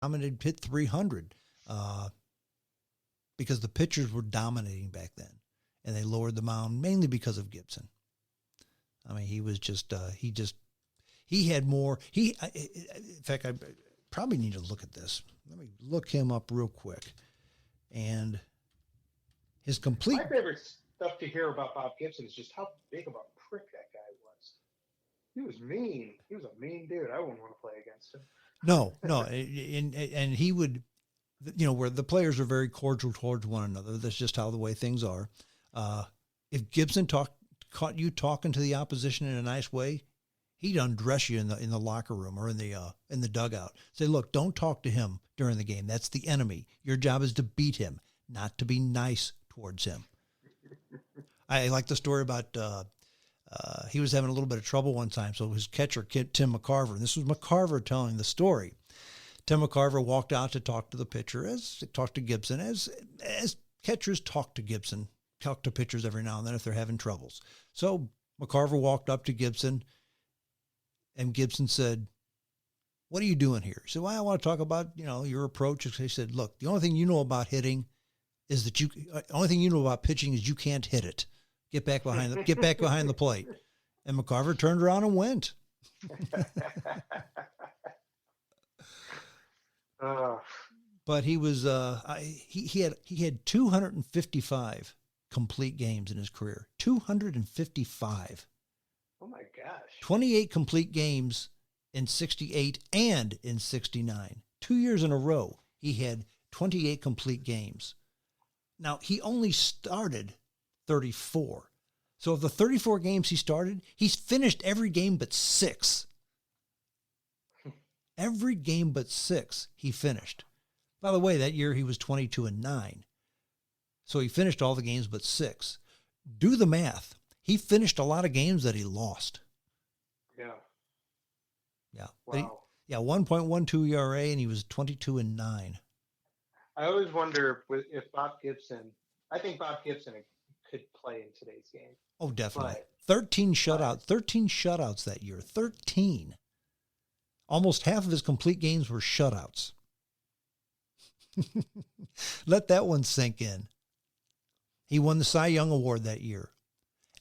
dominated, hit 300 because the pitchers were dominating back then, and they lowered the mound mainly because of Gibson. I mean, he was just he had more. In fact, I probably need to look at this. Let me look him up real quick, and his complete. My favorite stuff to hear about Bob Gibson is just how big of a prick that guy was. He was mean. He was a mean dude. I wouldn't want to play against him. No, and he would, where the players are very cordial towards one another. That's just how the way things are. If Gibson caught you talking to the opposition in a nice way, he'd undress you in the locker room or in the dugout. Say, look, don't talk to him during the game. That's the enemy. Your job is to beat him, not to be nice towards him. I like the story about he was having a little bit of trouble one time, so his catcher, Tim McCarver, and this was McCarver telling the story. Tim McCarver walked out to talk to the pitcher, talk to Gibson, as catchers talk to Gibson, talk to pitchers every now and then if they're having troubles. So McCarver walked up to Gibson, and Gibson said, "What are you doing here?" He said, "Well, I want to talk about, your approach." He said, "Look, the only thing you know about hitting is that only thing you know about pitching is you can't hit it. Get back behind the plate." And McCarver turned around and went. But he was he had 255 complete games in his career. 255. Oh my gosh. 28 complete games in 68 and in 69. 2 years in a row, he had 28 complete games. Now, he only started 34. So of the 34 games he started, he's finished every game but 6. Every game but 6 he finished. By the way, that year he was 22-9. So he finished all the games but 6. Do the math. He finished a lot of games that he lost. Yeah. Yeah. Wow. 1.12 ERA, and he was 22-9. I always wonder if Bob Gibson. I think Bob Gibson could play in today's game. Oh, definitely. 13 shutouts that year. 13. Almost half of his complete games were shutouts. Let that one sink in. He won the Cy Young Award that year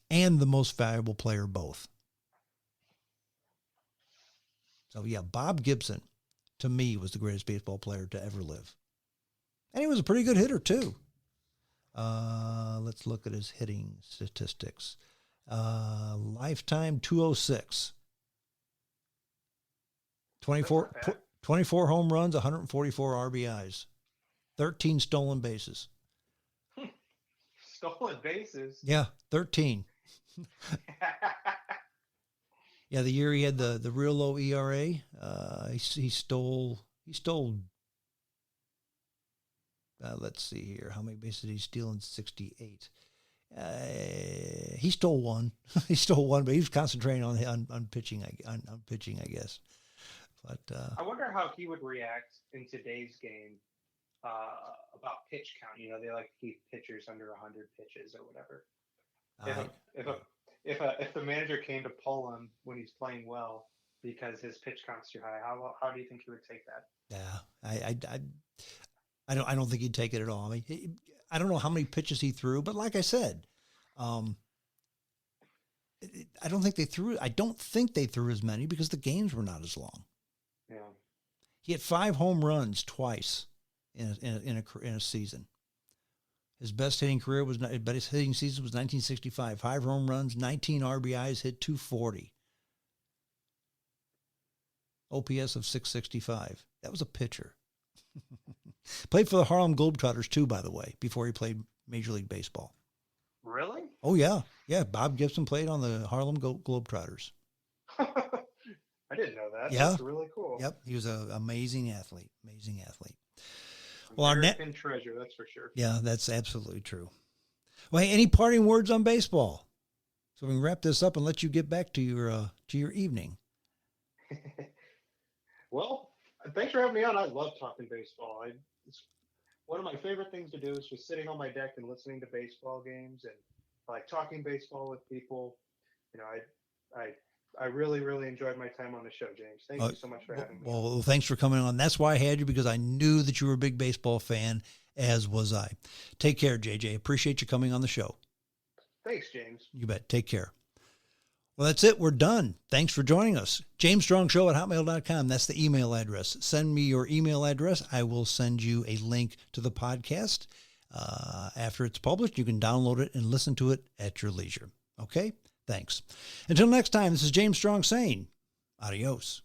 and the most valuable player both. So, yeah, Bob Gibson, to me, was the greatest baseball player to ever live. And he was a pretty good hitter, too. Let's look at his hitting statistics. Lifetime 206. 24 home runs, 144 RBIs. 13 stolen bases. Stolen bases? Yeah, 13. Yeah, the year he had the real low ERA, he stole. Let's see here, how many bases did he steal in 68? He stole one. He stole one, but he was concentrating on pitching. On pitching, I guess. But I wonder how he would react in today's game about pitch count. They like to keep pitchers under 100 pitches or whatever. If the manager came to pull him when he's playing well because his pitch count's too high, how do you think he would take that? Yeah, I don't think he'd take it at all. I mean, I don't know how many pitches he threw, but like I said, I don't think they threw as many because the games were not as long. Yeah. He had 5 home runs twice in a season. His best hitting season was 1965. 5 home runs, 19 RBIs, hit 240. OPS of 665. That was a pitcher. Played for the Harlem Globetrotters too, by the way, before he played Major League Baseball. Really? Oh, yeah. Yeah, Bob Gibson played on the Harlem Globetrotters. I didn't know that. Yeah. That's really cool. Yep, he was an amazing athlete. Amazing athlete. Well, American treasure, that's for sure. Yeah, that's absolutely true. Well, hey, any parting words on baseball? So we can wrap this up and let you get back to your evening. Well, thanks for having me on. I love talking baseball. It's one of my favorite things to do is just sitting on my deck and listening to baseball games and like talking baseball with people. I really, really enjoyed my time on the show, James. Thank you so much for having me. Well, thanks for coming on. That's why I had you, because I knew that you were a big baseball fan, as was I. Take care, JJ. Appreciate you coming on the show. Thanks, James. You bet. Take care. Well, that's it. We're done. Thanks for joining us. JamesStrongShow@hotmail.com. That's the email address. Send me your email address. I will send you a link to the podcast. After it's published, you can download it and listen to it at your leisure. Okay? Thanks. Until next time, this is James Strong saying adios.